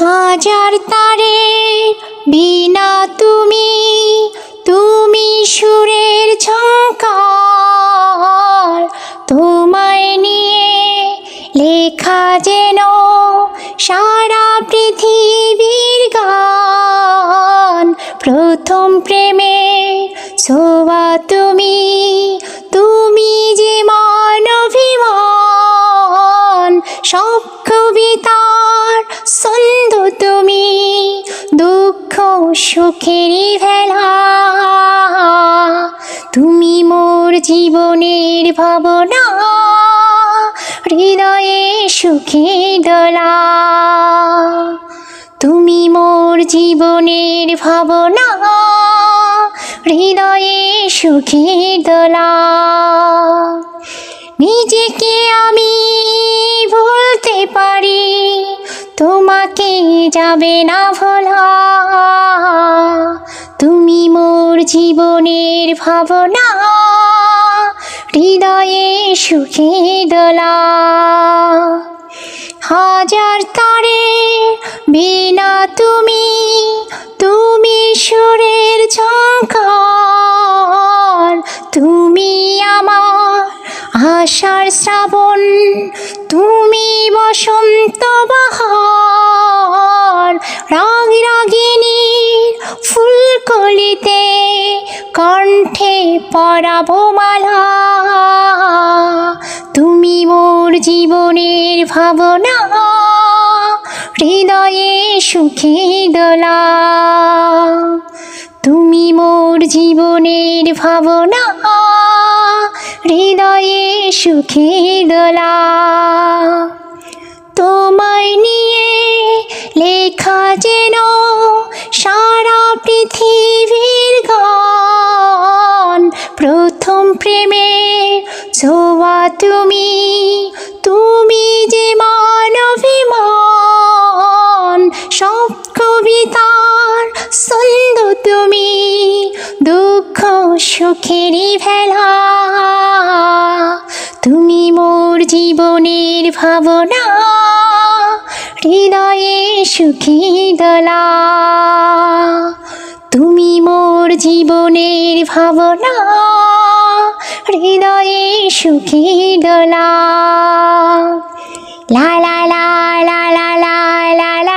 হাজার তারের বীণা তুমি, তুমি সুরের ঝংকার। তোমায় নিয়ে লেখা যেন সারা পৃথিবীর গান। প্রথম প্রেমের ছোঁয়া তুমি, তুমি যে মানবিমান। সব কবিতার ছন্দ তুমি, দুঃখ সুখেরই ভেলা। তুমি মোর জীবনের ভাবনা, হৃদয়ে সুখের দোলা। তুমি মোর জীবনের ভাবনা, হৃদয়ে সুখের দোলা। নিজেকে আমি ভুলতে পারি, তোমাকে যাবে না ভোলা। তুমি মোর জীবনের ভাবনা, হৃদয়ে সুখের দোলা। হাজার তারের বীণা তুমি, তুমি সুরের ঝংকার। তুমি আমার আশার শ্রাবণ, তুমি বসন্ত বাহার। রাগ রাগিনীর ফুলকলিতে কণ্ঠে পরাবো মালা। তুমি মোর জীবনের ভাবনা, হৃদয়ে সুখের দোলা। তুমি মোর জীবনের ভাবনা, হৃদয়ে সুখের দোলা। তোমায় নিয়ে লেখা যেন সারা পৃথিবীর গান। প্রথম প্রেমের ছোঁয়া তুমি, তুমি যে মানবিমান। সব কবিতার ছন্দ তুমি, দুঃখ সুখেরই ভেলা। তুমি মোর জীবনের ভাবনা, হৃদয়ে সুখের দোলা। তুমি মোর জীবনের ভাবনা, হৃদয়ে সুখের দোলা। লা লা লা লা লা লা লা লা।